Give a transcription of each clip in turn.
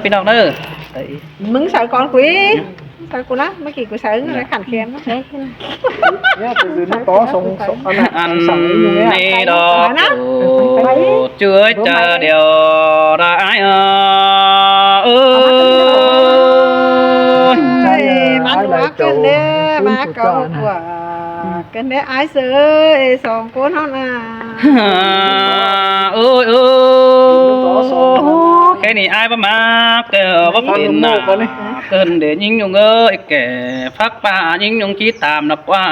พี่น้องเด้อ มึงsợ con quý sợ cô lắm mấy kỳ cô sợ nó khẳng khen nó thế เนี่ยตื่นๆต่อส่งอัน อันนี้ดอกเจื้อเจอเดียวได้เออ bán quá cân đế má cậu của cân đế ai sớ sòng cuốn nó nè เอ้ยแค่นี้อายประมาเกิดว่าเป็นหนาเกินเดี๋ยวยิงยงเอ้ยแก่พักป่ายิงยงคิดตามนับว่า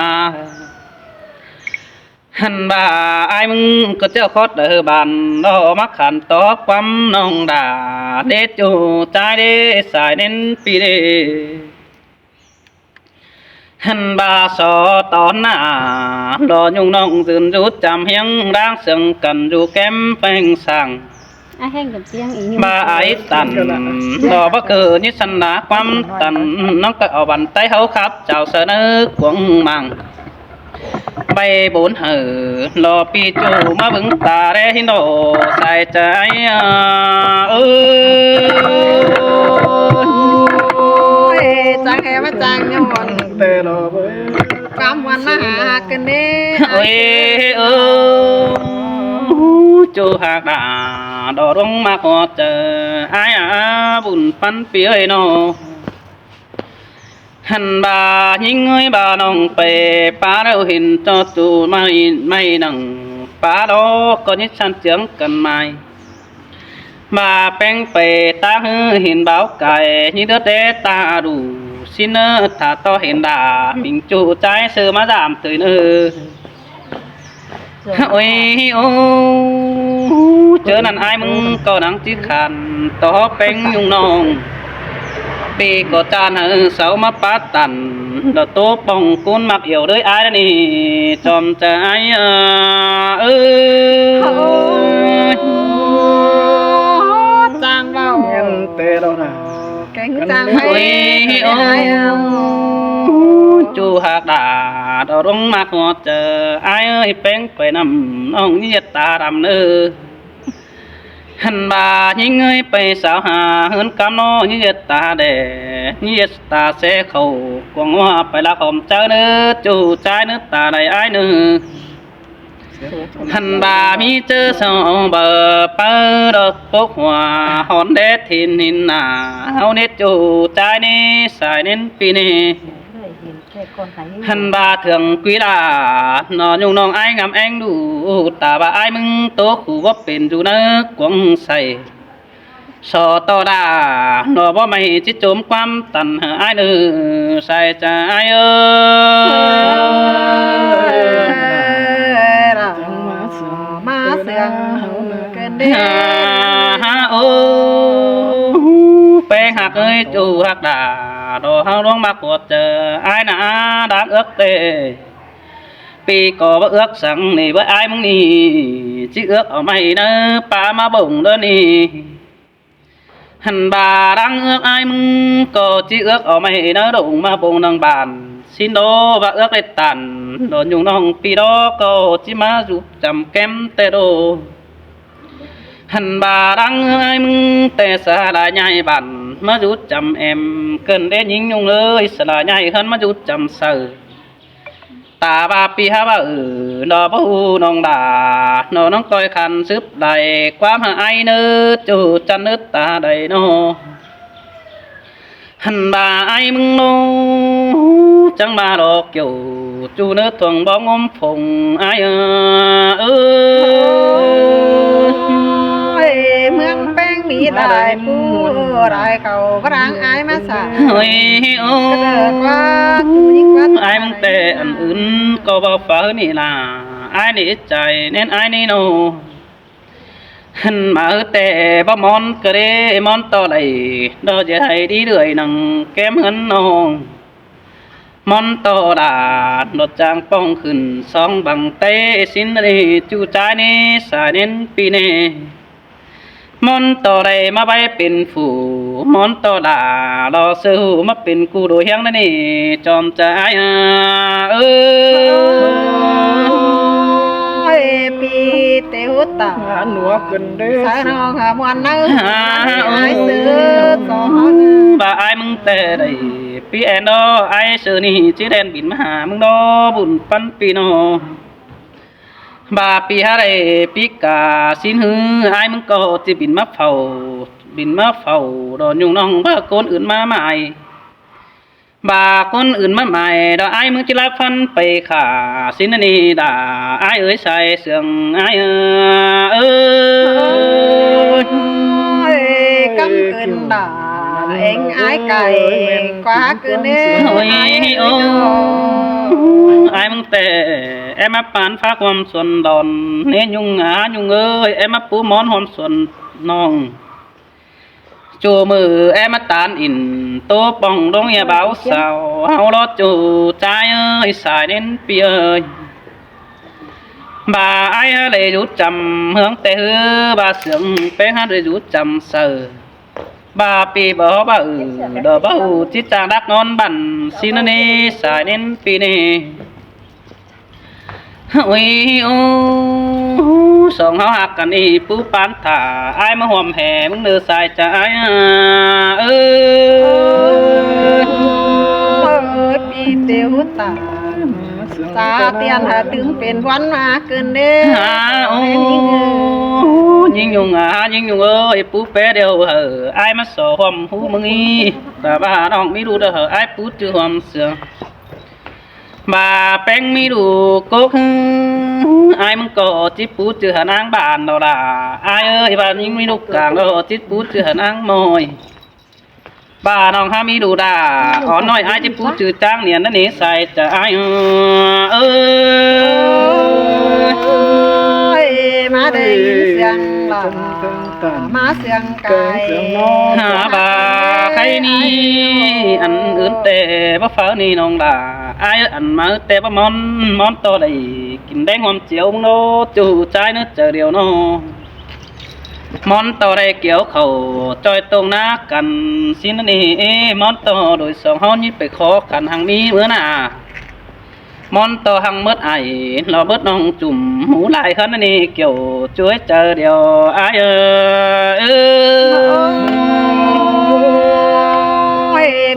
หันบ่าอายมึงก็เจ้าคอดเด้อบานดอมักขันตอกความน้องด่าเด็ดอยู่ใจเด้สายเน้นปีเด้หันบาสอตอนหน้ารอยุงน้องตื่นรู้จำเฮียงร่างเสียงกันอยู่แก้มแป้งสั่ง ai hay gặp tiếng ý บาไอตันรอบ่เกิดนิสันนาความตันน้องก็เอาบันไตเขาครับเจ้าเสนอกวงมังใบบุญเหือรอปีจูมาบึงตาเรหิโนใส่ใจchàng hè mà chàng nhọn เตะเราเว้ย cam quan mà hạ cân đế เอ้ยจูหากด่าดอรงมาขอเจออายบุญปันเปียโนหันบายิงเอ้ยบาน้องไปป้าเราเห็นจอจูไม่นังป้าดอกก็นิสันเจียงกันไม่มาแป้งไปตาเห็นเบาไก่ยิ่งเดือดตาดูสิเนอถ้าต่อเห็นด่ามิงจูใจเสือมาดามตื่นโอ้ยโอ้เจอนั่นอายมึงก็นังจิขันต่อเป็นยุงน้องปีก็จานเสามาปัดตันดอกโตป่องกุนมักเอี่ยวด้วยอายนี่จอมใจchàng vào เนี่ยเตะเราน่ะ cánh chàng โอ้ย hay โอ้จูหากด่าดอกรงมาขอเจออายเอ้ยแป้งไปนำน้องเยียดตาดำเนื้อหันบายิงเอ้ยไปสาวหาเฮินกำน้อเยียดตาแดเยียดตาเสเขากวงว่าไปละหอมเจอเนื้อจูใจเนื้อตาใดอายเนื้อหันบามีเจอสองเบอร์เปิดอกปกหัวหอนเด็ดทินหินหนาเฮาเน็ดจูใจนี่สายเน้นปีนี้ หันบาเถื่องquý đà nó nhung nong ai ngắm anh đủ ta bà ai mừng tố khu bóp bên dù nơ quăng say sò to đà nó bó mày chỉ trốn quam tần ai nữ say cha ai má sương cân đế ô phèn hạt ơi chủ hạt đà đồ hao đuông mặc quật chờ ai nã đáng ước tê pi có bác ước rằng nì với ai mong nì chỉ ước ở mày nơ pa má bổng đó nì hẳn bà đang ước ai mong có chỉ ước ở mày nơ đụng má bổng đang bàn xin đô và ước lên tàn đồ nhung nong pi đó có chỉ má giúp chầm kem tê đồ hẳn bà đang ai mừng tê xa là nhai bản mà rút chầm em cần đến những nhung ơi xa là nhai hơn mà rút chầm sợ ta bà pi ha bà nó bố nong đà nó nong coi khăn giúp đầy quá mà ai nữa chủ chân nước ta đầy nó hẳn bà ai mừng nó chẳng bà đọc kiểu chú nước thuần bóng ôm phùng ai mương bang mỹ đại phu đại cầu có đang ai mà xả ôi ai mong tệ ẩn ướn có bao phở nị là ai nị chạy nên ai nị nô hân mà tệ bao món cơ đê món to đầy đó chỉ hay đi đuổi nằng kém hơn nô món to đã đột trang phong khẩn song bằng tay xin đi chú trái nị xài nên pi nê món to đây mà bayเป็นphủ món to đã lo sư màเป็นกูđồ hiang đấy nè chòm trái pi tiêu ta ngã nua cần đế sai nó ngoan nơ ai xưa ไอ้มึงแต่ได้ปีแอนดอไอ้เสือนี่จีแดนบินมาหามึงดอบุญปันปีโนบาปีฮะไรปีกาสินหือไอ้มึงก็จะบินมาเฝ้าดอนยุงน้องเพื่อคนอื่นมาใหม่บาคนอื่นมาใหม่ดอไอ้มึงจะรับฟันไปขาสินนี่ด่าไอ้เอ้ยใส่เสียงไอ้เอ้ย cắm cơn đỏ anh ái cày quá cơn đê ôi ai mong tệ em áp bán pháความส่วนดอนเนี่ยยุงยุงเอ้ย em ápปูมอนหอมส่วนน้องจูมือ em áp tán in tô bong đông nhà báo sao hao lótจูtrái ơi xài đến pi ơi bà ai để rút chầm hướng tê hư bà sướng bé hát để rút chầm sờ bà pi bỏ bà đờ bà chỉ chàng đắc ngon bản xin anh đi xài đến pi nè ôi ô song hao hạcกันอีปูปานถาไอ้มาห่วมแห่มึงเดือสายใจเอ้ย pi tiêu tà xa tiền hà tướng bền văn mà cơn đêยิงยุงเอ้ยปูเป้เดียวเหอะไอ้มาสอหอมหูมึงอีแต่บ้าน้องไม่รู้เด้อเหอะไอ้ปูจือหอมเสือบาแป้งไม่รู้ก็คือไอ้มึงก็จิปูจือหานางบ้านเราล่ะไอ้เอ้ยบ้านยิงไม่รู้กลางเราจิปูจือหานางมอยบ้าน้องห้ามีดูด่าอ่อนน้อยไอ้จิปูจือจ้างเนี่ยนั่นนี่ใส่จะไอ้เอ้ย má đây xiang là má xiang cài หาบาใครนี่อันอื่นแต่บ่ฟ้านี่น้องด่าไอ้อันมาแต่บ่มอนโตได้กินแดงหอมเจียวมึงโนจู่ใจเนื้อเจอเดียวโนมอนโตได้เกี่ยวเขาจอยตรงหน้ากันสินนี่มอนโตโดยสองเฮานี่ไปขอกันหังมีเมื่อน่ะมอนโตหังเมิดไอเราเบิดน้องจุ่มหูลายคันนี่เกี่ยวช่วยเจอเดียวไอ้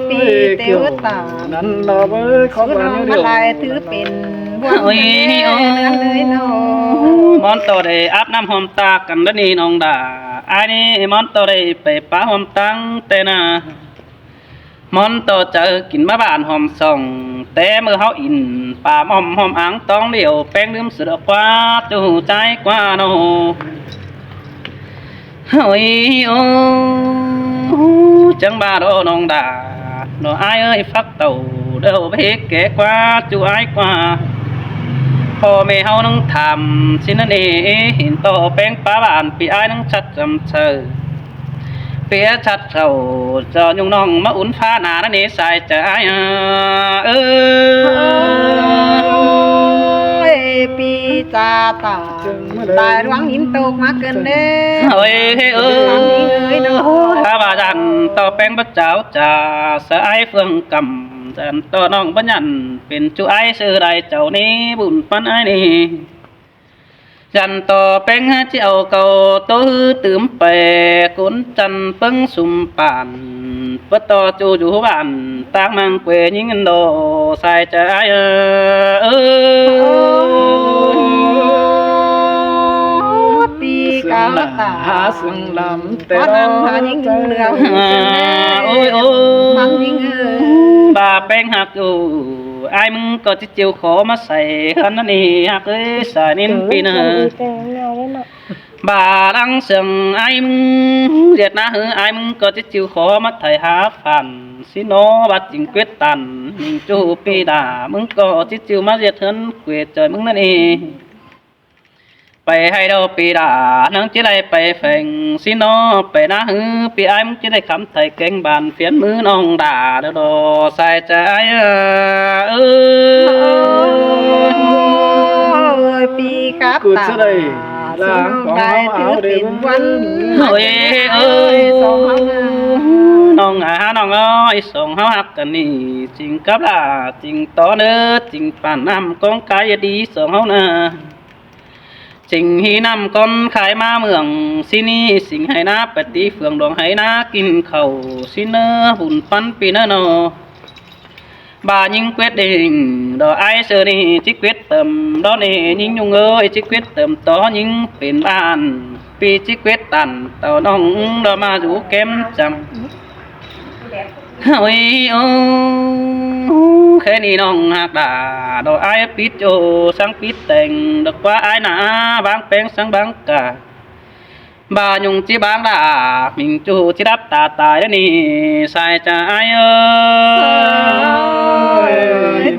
pi tiêu tàนั้นเราไม่ขอ cứ มา nó เดียว lại thứ bền văn nơi nó มอนโตได้อาบน้ำหอมตากันแล้วนี่น้องด่าไอ้นี่มอนโตได้ไปป้าหอมตั้งแต่น่ะมอนโตเจอกินมาบ้านหอมส่องแต่เมื่อเฮาอินป่าหอมอ่างต้องเหลียวแป้งลืมเสือกว่าจูใจกว่าโนเฮ้ยโอ้จังบ้าโดน้องด่าโนไอ้เอ้ยฟักเต่าเด้อเพกแก่กว่าจูไอ้กว่าพ่อแม่เฮานั่งทำสินั่นเองเห็นโตแป้งป้าบ้านปีไอ้นั่งชัดจำเชอเปียชัดเศร้าจอยุงน้องมาอุ่นฟ้าหนานั่นเองใส่ใจpi cha tà đại đoán nhìn tục má cơn đê เฮ้ยถ้าบาจันต่อแป้งพระเจ้าจ่าสายเฟืองกำจันต่อน้องปัญญันเป็นจูไอซื้อได้เจ้านี้บุญปันไอนี่จันต่อแป้งเจ้าเก่าโตตื่มไปกุนจันเปิ้งสุมปานปะต่อจูอยู่บ้านตากมังเกวยิงโดใส่ใจpi cao tà หาซึ่งลำแต่ có năm hà những đường ôi mắm những บาแป้งหักอยู่ไอ้มึงก็จะเจียวขอมาใส่ขันนั่นนี่หักเอ้ยสายนิ้นปีเนอบาลังเสียงไอ้มึงเดียดนะเฮ้ไอ้มึงก็จะเจียวขอมาไถ่หาฝันสิโนบัดจิงเกวดตันมิงจูปีดามึงก็จะเจียวมาเดียดเถินเกวดเจอมึงนั่นเองไปให้เราปีดานังจะได้ไปแฝงสิโนไปนะฮือปีไอ้มึงจะได้คำไทยเก่งบานเฟียนมือน้องด่าเด้อดอใส่ใจpi cáp cứ tà trước đây là có đại áo thứ để bền văn เฮ้ยน้องน้องเอ้ยส่งเฮาฮักกันนี่จริงกับล่ะจริงต่อเด้อจริงปานน้ำกองกายดีส่งเฮานะ สิ่งฮีนำก้อนขายมาเมืองสินี่สิ่งให้นาปฏิเฟืองดวงให้นากินข้าวสิเนอหุ่นปันปีเนอโนbà nhưng quyết định đó ai sợ đi chỉ quyết tâm đó nè nhưng nhung ơi chỉ quyết tâm đó nhưngเป็นบ้านปีchỉ quyết tàn tàu nong đó mà rủ kém chăm ôi ô khẽ đi nong hạt đà đó ai biết cho sáng biết tình được qua ai nà báng bén sáng báng cả bà nhung chỉ báng đà mình chú chỉ đáp tà tài đó nè sai cha ai ơi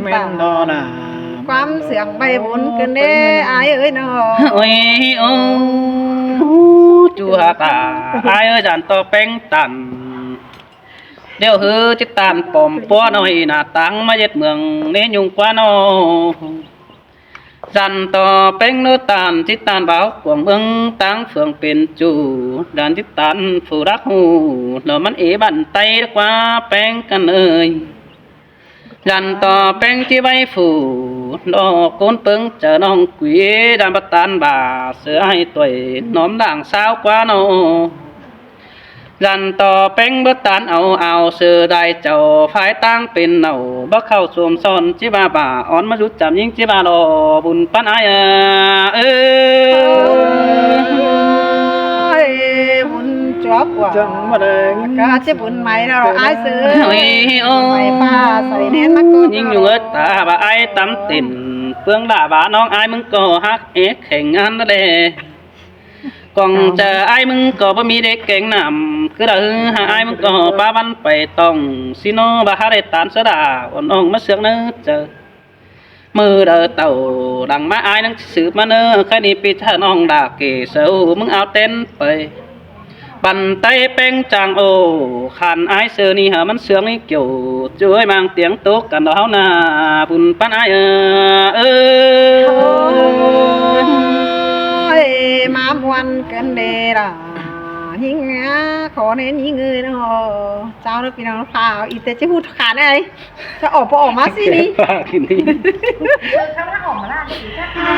แม่นดอน่ะ ความเสียงใบบุญกันเด้อายเอ้ยเนาะ ôi ô chú hạt đà ai ơi dàn to bén tàn đeo hư chết tàn bòm po nói nà tăng mà giết mường nên nhung quá nó dàn to bén nước tàn chết tàn báo quảng mương tăng phườngเป็นchủ đàn chết tàn phù đắc hù nó mắt ý bàn tay qua bénกันเอ่ยdàn to bén chỉ bay phủ nó côn pưng chờ nong quý đàn bắt tàn bà sửa hai tuổi nóm đảng sao quá nó dàn toเป็นบัตานเอาเสือได้เจ้าฝ่ายตั้งเป็นเอาบักเข้าสวมซ่อนจิบาบ่าอ่อนมาจุดจำยิงจิบาโลบุญปันอายเออ บุญจอบว่า จังมาเลย ก็จะบุญใหม่แล้วอายซื้อ โอ้ยโอ้ ใหม่ป้าใส่แน่นมาก่อน ยิงอยู่เออตาบ่าไอ้ตำติ่นเฟืองด่าบ่าน้องไอ้มึงก็ฮักเอ๊ะแข่งงานนั่นแหละกองเจอไอ้มึงก็บ่มีเด็กเก่งนำคือเด้อหาไอ้มึงก็ป้าวันไปต้องสิโนบ่หาได้ตานเสดาอ่อนอ่องมาเสือกเนื้อเจอมือเด้อเต่าดังมาไอ้นังสืบมาเนื้อแค่นี้ปีเธอน้องด่าเกเซามึงเอาเต้นไปบันไตเป็นจางโอขันไอ้เสือนี่หามันเสืองนี่เกี่ยวช่วยมังเตียงตกกันดอกนาบุญปันไอ้เออ มามวนกันเด้อยิงขอเน้นยิงเอ้ยเนาะเจ้าเด้อพี่น้องพาอีแต่จะพูดขาดได้จะออกมาสินี่ กินนี่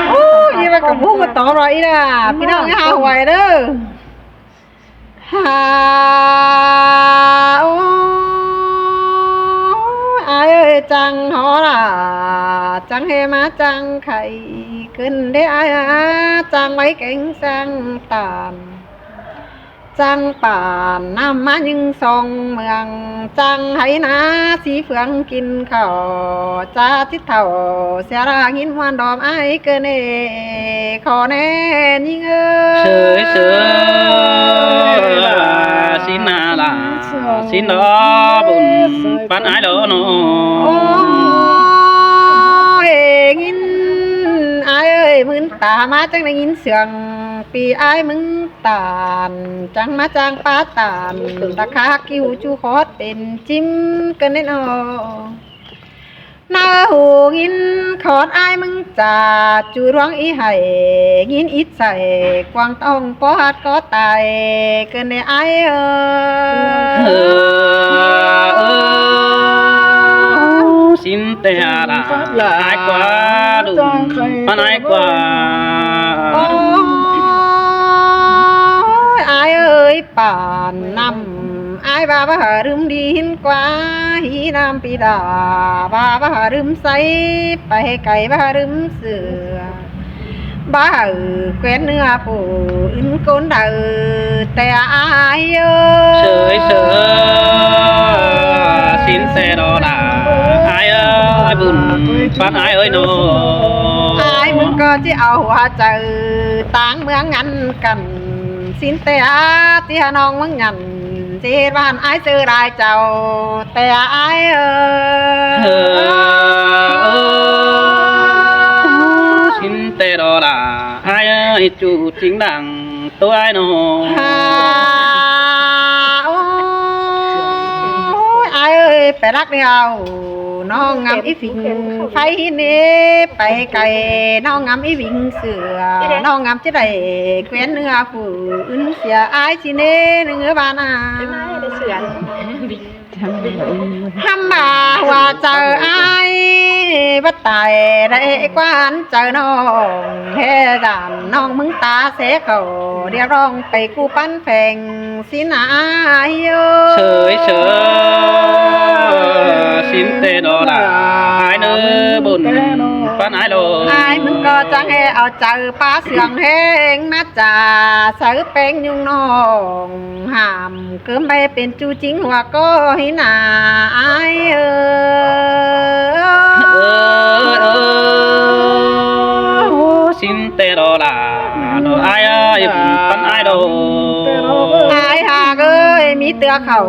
โอ้ยมันกับพูดกับต่อรอยน่ะพี่น้องหาหวยเด้อหาโอ้อายเอ้ยจังหอล่ะจังเฮมาจังไข่ขึ้นได้อายจังไว้เก่งจังตานจังป่านน้ำมายิงทรงเมืองจังไหนาสีเฟืองกินข้าวจ้าทิศเท่าเสียรางินหวานดอมไอ้เกินเอขอแน่ยิงเอ้ เสยเสยสินาลาสินดอบุญปันไอ้ดอโน โอ้ยงินไอ้เอ้ยมึนตามาจังได้ยินเสียงปีไอ้มึงตานจังมาจังป้าตานตะคากิ้วจูคอดเป็นจิ้มกันแน่นอนาหูงินขอดไอ้มึงจ่าจูร้องอีไห้งินอิดใส่กวางต้องปอดก็ตายเกินในไอ้สินเตหาลาไอ้กว่าดุปันไอ้กว่า โอ้ยอายเอ้ยป่านนำอายบาบารึมดีหินกว่าหีน้ำปีดาบาบารึมใสไปไก่บารึมเสือบ้าแควนเนื้อปูอึนก้นเดาแต่อายเอ้ย เสยเสยสินเตดอลาไอ้เอ้ยบุญปันไอ้เอ้ยโน อายมึงก็จะเอาหัวเจอต่างเมืองงันกันสินแต่ที่น้องมึงงันที่บ้านอายซื้อได้เจ้าแต่อายสินเตดอลาไอ้เอ้ยจูจริงดังตัวไอ้โน โอ้ยอายเอ้ยไปรักเดียว น้องงามอีฟิงไฟเนไปไกลน้องงามอีวิงเสือน้องงามจะได้แคว้นเนื้อผู้อื่นเสียอายสิเนเนื้อบานาทำมาว่าเจออายบัดตายได้กวานเจอน้องแค่ด่านน้องมึงตาเสเขาเรียกร้องไปกูปั้นแฝงสินาโย เฉยเฉยสินเตดอลาไอ้เนื้อบุญปันไอ้โล อายมึงก็จังให้เอาเจอป้าเสียงแห้งมาจ่าใส่แป้งยุงน้องห้ามเกิมไปเป็นจูจริงหัวก็ให้หนาอายสินเตดอลาโลไอ้เอ้ยปันไอ้โล อายหากเอ้ยมีเตือเขา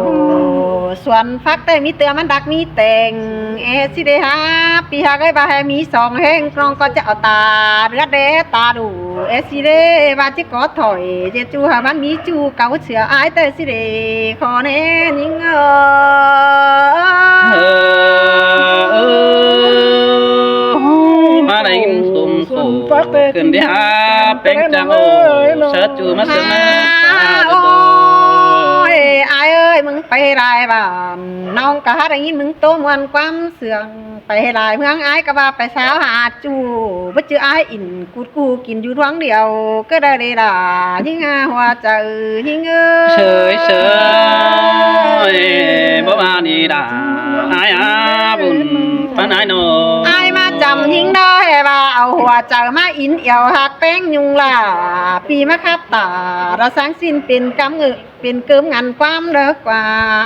ส่วนฟักแต่มีเตือมันดักมีแต่งเอสิเดฮาปีหากเอ้ยบาให้มีสองแห้งกรองก็จะเอาตาเรือเดตาดูเอสิเดบาจิก็ถอยเจจูหามันมีจูเก่าเสืออายแต่สิเดขอเน้ยิงมาได้ยินสุ่มสุ่มขึ้นที่หาเป็นจังโอเสิร์ชจูมาเสนอโอ้ยอายเอ้ยมึงไปรายบ้านน้องก็หาได้ยินมึงโตมวนความเสื่องไปรายเมืองอายก็ว่าไปสาวหาจูบ่เจออายอินกูดกูกินอยู่ท้องเดียวก็ได้เดด่ายิงหัวใจยิงเฉยเฉยบ่มานี่ด่าอายอาบุญปันไอ้โนอายมาจำยิงได้ว่าเอาหัวใจมาอินเอี่ยวหักแป้งยุงล่ะปีมาคับตาเราสร้างสิ้นเป็นกำเงือเป็นเกิมงานความเลิกกว่า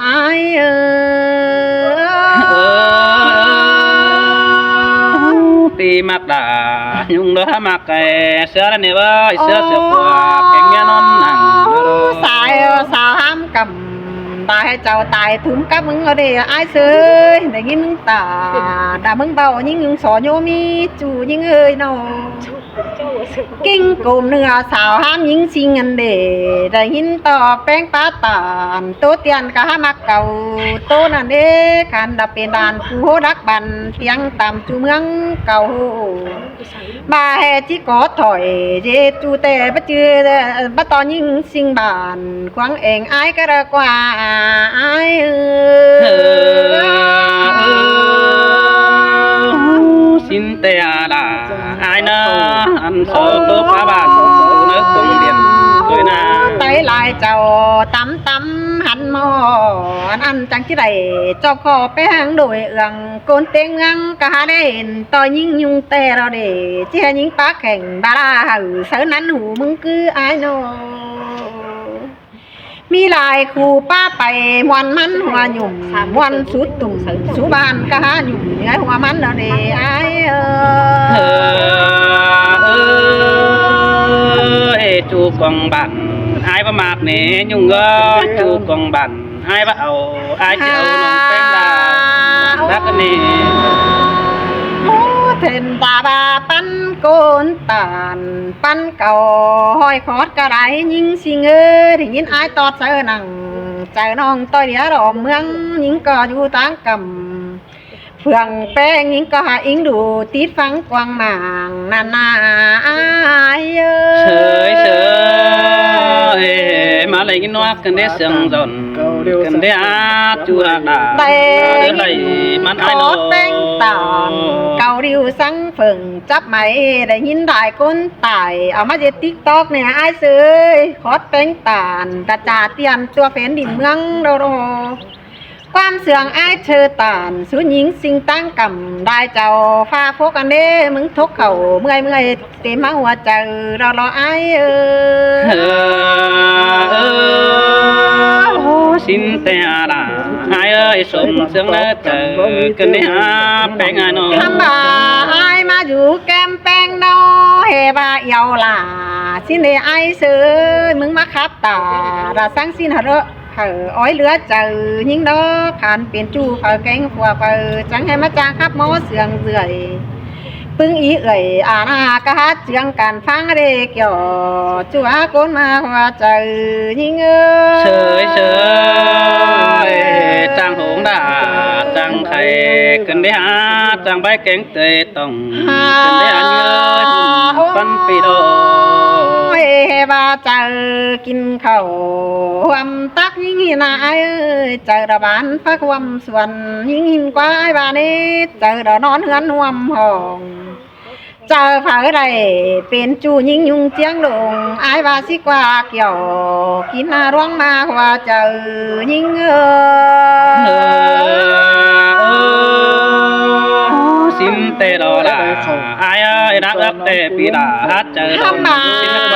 อายตีมักด่ายุงเด้อมักไก่เสือแล้วเนี่ยว่าเสือเสือกว่าแกงเมียนอนนั่งสายสาวห้ามกำตายให้เจ้าตายถึงกับมึงเอาเด้อายเสยได้ยินมึงตาด่ามึงเบายิ่งยุงสอโยมีจูยิ่งเอ้ยน้องกิ้งโกมเนื้อสาวห้ามยิงสิงเงินเดได้ยินต่อแป้งป้าตานโตเตียนก็ห้ามักเก่าโตนั่นเด้การดับเป็นดานผู้รักบันเตียงตามจูเมืองเก่าบาแห่ที่กอถอยเจจูแต่ปะจือปะตอนยิงสิงบานควางเองอายก็ระกว่าอายสินเตอาลาไอ้เนออันโซตัวฟ้าบาทเนื้อคงเดียนด้วยนะไตลายเจ้าตำตำหันหมออันจังที่ใดเจ้าขอไปหางโดยเอืองโกนเตียงเมืองก็หาได้เห็นต่อยิงยุงแต่เราเดเจียยิงปากแข่งบาลาหือเสือนั้นหูมึงคือไอ้โนมีลายคู่ป้าไปมวนมันหัวหยุ่มมวนสุดตุ่มสุบานก็หาหยุ่มไงหัวมันเราเดไอ้จูกองบันไอ้ประมาทเนี่ยยุ่งก็จูกองบันไอ้ว่าเอาไอ้จะเอาลงแป้งดารักกันนี่เทนตาบาปันโกนตานปันเก่าห้อยคอดกระไรยิงสิเงยถึงยินอายตอดเจอหนังเจอน้องต่อยเดียรอเมืองยิงก็อยู่ต่างกำเฟืองแป้งยิงก็หาอิงดูติดฟังกวางหมางนานาอายเฉยเฉยมาเลยกินว่ากันได้เสียงจนกันได้อาจูอาดาเตะเลยมันไอ้โนแป้งตานเกาดิวสังเฟิงจับไหมได้ยินได้ก้นตายเอามาเจ็ดติ๊กตอกเนี่ยไอ้เสยคอดแป้งตานตาจ่าเตียนตัวเฟ้นดินเมืองโดโรความเสื่องไอ้เธอตานสูญหญิงสิ่งตั้งกำได้เจ้าฟ้าโฟกันเด้มึงทกเข่าเมื่อยเต็มมาหัวใจรอไอ้สินเตอาลาไอ้เอ้ยสมเสียงเนื้อเจอกันได้หาแป้งไอ้โนทำบ่าไอ้มาอยู่แก้มแป้งโนเฮบาเยาวลาสินเดไอ้เสือมึงมาขับตาดาสังสินหะอ้อยเหลือเจอยิงดอกขานเปลี่ยนจูเผาแกงขัวเผาจังให้มาจางขับหมอเสื่องเสื่อยปึ้งอีเอ่ยอาณากะเจียงการฟังเด็กหย่อจัวก้นมาหัวเจอยิงเฉยเฉยจังหงดาจังไข่ cần để hát chẳng bay cánh tề tổng cần để ăn ơi phân pì đồ ว่าเจอกินข้าวความตักยิ่งหินอายเจอระบานพระความส่วนยิ่งหินกว่าไอ้บ้านนี้เจอระนอนเฮือนห่วมห้องเจอเผาไรเป็นจูยิ่งยุงเจียงลงไอ้บ้าสิกว่าเกี่ยวกินร้องมาว่าเจอยิ่งxin tê đó là ai ơi đã ấp tê bị đã hát chờทำบา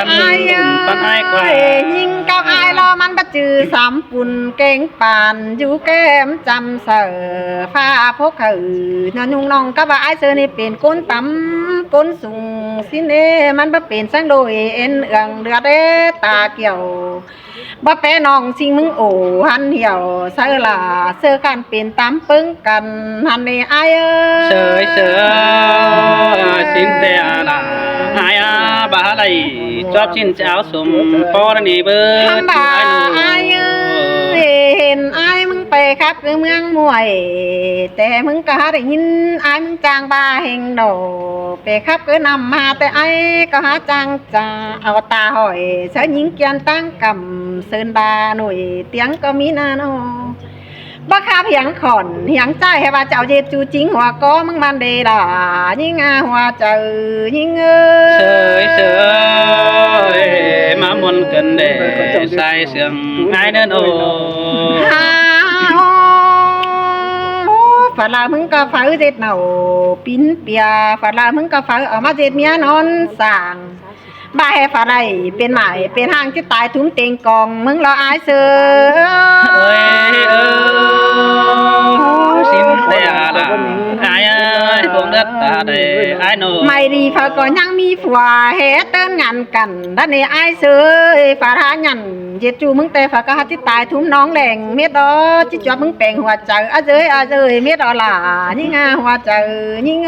ไอ้ยิงกับไอ้รอมันประจือสามปุ่นเก่งปานอยู่แก้มจำเสือฟ้าพกขือนยุงน้องกับไอ้เสือนี่เป็นก้นตำก้นสูงสิเนมันบ่เป็นสังโดยเอ็นเอืองเดือดเดตาเกี่ยวบ่แปน้องสิงมึงโอหันเหี่ยวเสือล่ะเสือกันเป็นตามปึ้งกันหันนี่ไอ้xin tê là ai bà này chóp chín cháo sum po đó nè bơ ทำบาไอ้เห็นไอ้มึงไปครับคือเมืองมวยแต่มึงก็หาได้ยินไอ้มึงจางบาเฮงโดไปครับคือนำมาแต่ไอ้ก็หาจางจ่าเอาตาหอยเสือยิงเกียนตั้งกำเซินบาหน่วยเตียงก็มีนาโนบ่คาเพียงขอนเหียงใจให้ว่าเจ้าเย็ดจูจริงหัวก็มึงมันเดด่ายิ่งหัวเจอยิ่งmà muốn cần để sai sương ai nên ôฝาลามึงก็ฝือเจ็ดเหนาปิ้นเปียฝาลามึงก็ฝือเอามาเจ็ดเมียนอนสั่งบ้าให้ฝาไรเป็นหมายเป็นห้างที่ตายทุ่มเต็งกองมึงรออายเสือxin tê là ai ơi buông đất ta để ai nô ไม่ดีฝาก็ยังมีผัวเฮเติ้นงานกันด้านนี้อายเสือฝาทายันเจ็ดจูมึงแต่ฝาก็หัดที่ตายทุ่มน้องแดงเม็ดดอจิจวบมึงแปลงหัวเจออาเจยเม็ดดอล่ะยิ่งหัวเจอยิ่ง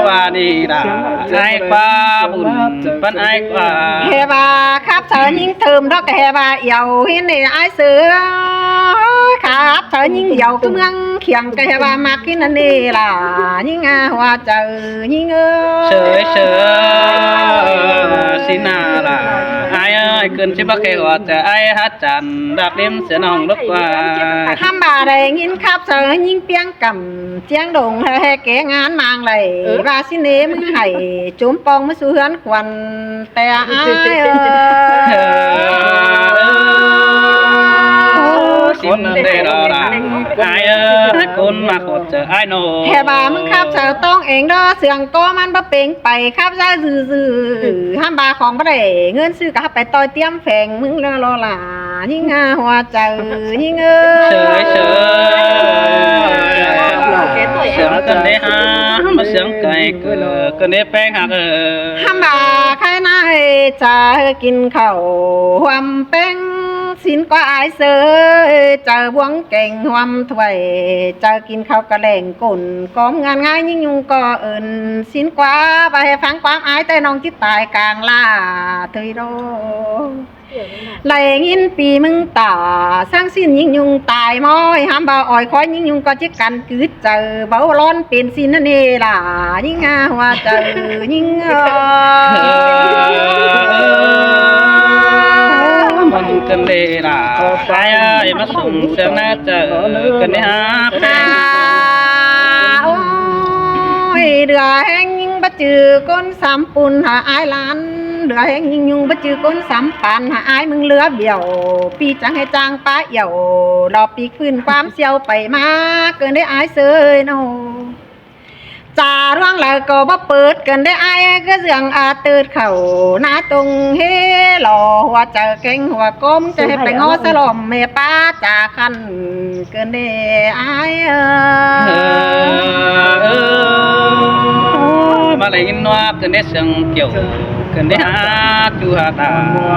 ว่านี่ล่ะไอ้ความบุญปันไอ้ความ เฮบาครับเธอยิ่งเทิมดอกเฮบาเหี่ยวเห็นนี่ไอ้เสือครับเธอยิ่งเหี่ยวก็เมืองเขียงเฮบามากขึ้นนั่นนี่ล่ะยิ่งหัวเจอยิ่งxin là ai ơi cơn chỉ bắt kêu chờ ai hát tràn đạp đêm sẽ nòng lúc qua ทำบาได้ยินครับเธอยิ่งเปียงกำเจียงดงแห่แกงานมางเลยว่าสิเนมึงให้จุ่มปองมาสู่เฮือนควันแต่อายxin đây đó là ai ơi con mà khổ chờ ai nô แห่บามึงครับเธอต้องเองเด้อเสียงก็มันบ่เป่งไปครับซะซื่อๆห้ามบาของบ่ได้เงินซื้อก็ไปต่อยเตรียมแฝงมึงรอล่ะยิ่งหัวใจยิ่งsướng cần để mà sướng cày cần để bén hạt ห้ามบาใครนายจะกินข้าวความแป้งสินก็อายเสือเจอบวงเก่งความถวยเจอกินข้าวกระแหลงกุ่นก้มงานง่ายยิ่งยุงก็เอินสินกว่าไปฟังความอายแต่น้องจิตตายกลางล่าเธอโดไหลงินปีมึงตาสร้างสิ้นยิ่งยุงตายม้อยห้ามบ่อ่อยคอยยิ่งยุงก็จิกันคือเจอเบาร้อนเป็นสินนั่นเองล่ะยิ่งหัวเจอยิ่งมันกันเลยล่ะใครมาส่งเสียงน่าเจอกันเนี่ยฮะโอ้ยเดือแห้งยิ่งบ่จือก้นสามปุ่นหาอายล้านเดือแห้งยิ่งยุงบ่จือก้นสามปันหาอายมึงเลือเบี่ยวปีจังให้จางป้าเหี่ยวรอปีฟื้นความเสียวไปมาเกินได้อายเสยโนจ่าร่วงแล้วก็บ่เปิดกันได้อายก็เสียงอาตืดเข่าหน้าตรงเฮหล่อหัวเจอเก่งหัวก้มจะให้ไปงอสลอมเมป้าจ่าคันเกินได้อายมาเลยอินว่าเกินได้เสียงเกี่ยวเกินได้หาจูหาตา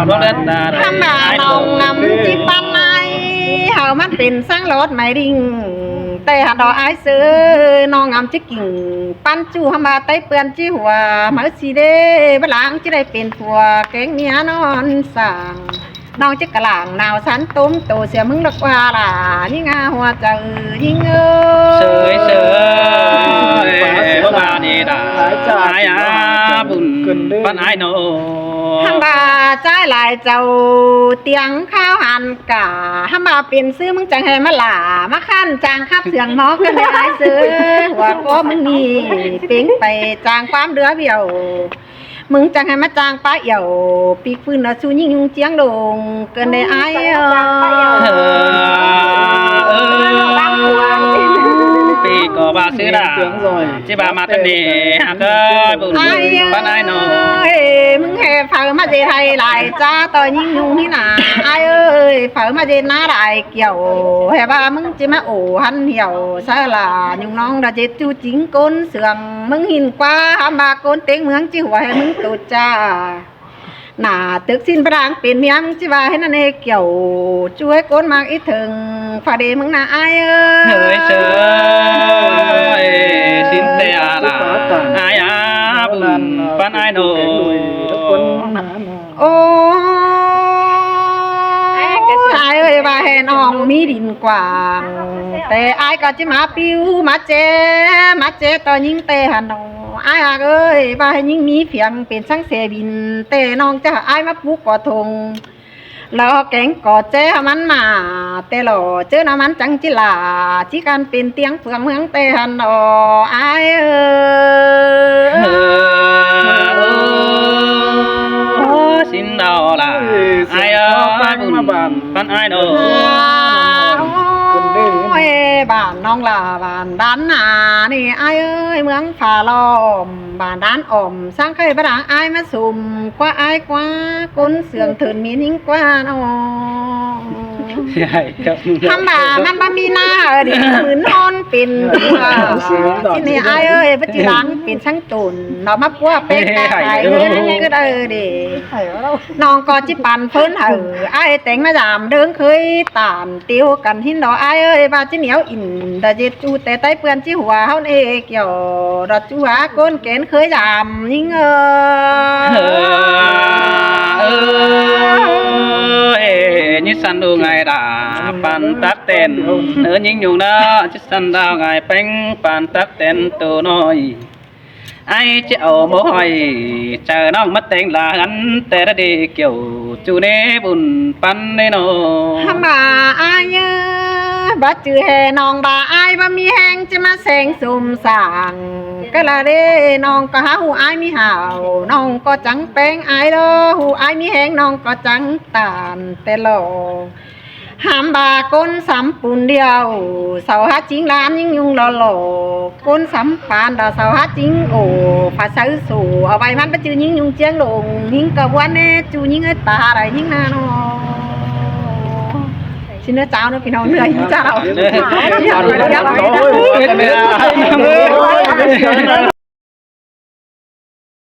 ดวงเลือดตาทำมาน้องงำจิปันไอเฮามันเป็นสังรถไม่ดิ่งแต่หาดอกไอเสือน้องงำจิกิ่งปั้นจูทำมาไต้เปื้อนจิหัวมาสีเด้บหลังจะได้เป็นผัวแกงเมียนอนสั่ง น้องจะกระหล่างนาวสันตุ้มโตเสียมึงดอกว่าล่ะยิ่งอาหัวใจยิ่งเอ เสยเสยบ่มานี่ดาอายอาบุญปันอายโน ฮัมบาใจหลายเจ้าเตียงข้าวหันกะฮัมบาเป็นซื้อมึงจังให้มาหล่ามาขั้นจางคับเสียงหมอกันได้หลายซื้อว่าก็มึงนี่เป้งไปจางความเดือเบี้ยวมึงจังให้มาจางป้าเหี่ยวปีกฟื้นสู้ยิ่งยุงเจียงโดงเกินได้อายปีก็บาซื้อดาจิบามาตันนี่หากบุญปันอายโน มึงเฮเผามาเจไทยหลายจ้าต่อยิ่งยุงที่หนาอายเอ้ยเผามาเจน้าหลายเกี่ยวเฮว่ามึงจิมาโอ้หันเหี่ยวซาลายุงน้องดาเจจูจิงก้นเสื่องมึงหินกว่าหามบาก้นเต็งเมืองจิหัวให้มึงตุจ้าหน้าตึกสิ้นปรางเป็นเมียมึงจิว่าให้นั่นเอเกี่ยวช่วยก้นมากอีถึงฟาเดมึงน่ะอายเอ้ย เฮ้ยเสยสินเตียลาอายอาบุญปันอายโน โอ้อายเอ้ยว่าให้น้องมีดินกว้างแต่อายก็จะมาปิ้วมาเจต่อยิงเตหันน้องอายเอ้ยว่าให้ยิงมีเพียงเป็นช่างเสบินแต่น้องจะอายมาปลูกก่อทงแล้วแกงก่อเจ้มันมาแต่หล่อเจอน้ำมันจังจิลาที่การเป็นเตียงเฟืองเมืองเตหันน้ออายเอ้ย สินดาวล่ะอายบุญปันอายโน โอ้ยบ้านน้องลาบ้านด้านหนานี่อายเอ้ยเมืองฝาล้อมบ้านด้านอ่อมสร้างเคยประดังอายมาสุ่มกว่าอายกว่าก้นเสื่องเถินมีนิ่งกว่าน้อง ใช่ครับ ทำบ่ามันบ่มีหน้าดิเหมือนนอนเป็นว่าที่นี่อายเอ้ยปัจจุบันเป็นช่างตุนเรามาปัวเป็กตาไข่เอ้ยก็ได้ดิน้องก็จิปันเพิ่นอายแต่งมาดามเดิงเคยตามติวกันหินดอกอายเอ้ยบาจิเหนียวอินดาเจจูแต่ใต้เปื้อนจิหัวเฮาเอเกี่ยวดอกจูหาก้นแกนเคยดามยิงnhư săn đu ngày đã pan tát tên nữa những nhung đó chứ săn đào ngày bánh pan tát tên từ nói ai chịu mồ hôi chờ nó mất tên là hắn tê ra đi kiểu chú nê buồn pan nê nô hăm bà ai bà chữ hè nong bà ai bà mi hang chứ mà sen sum sàng cái là đê nong có há hù ai mi hào nong có trắng bén ai đó hù ai mi hang nong có trắng tàn tê lò hàm bà con sắm bùn điêu sầu hát chính lan nhưng nhung lò lò con sắm pan đò sầu hát chính ổ phá sấu sủ ở bài mắt bắt chữ nhưng nhung chiang đồn nhưng cờ quan nè chú nhưng ấy ta đây nhưng na nó xin nó chào nóพี่น้องเหนื่อยจ้าเรา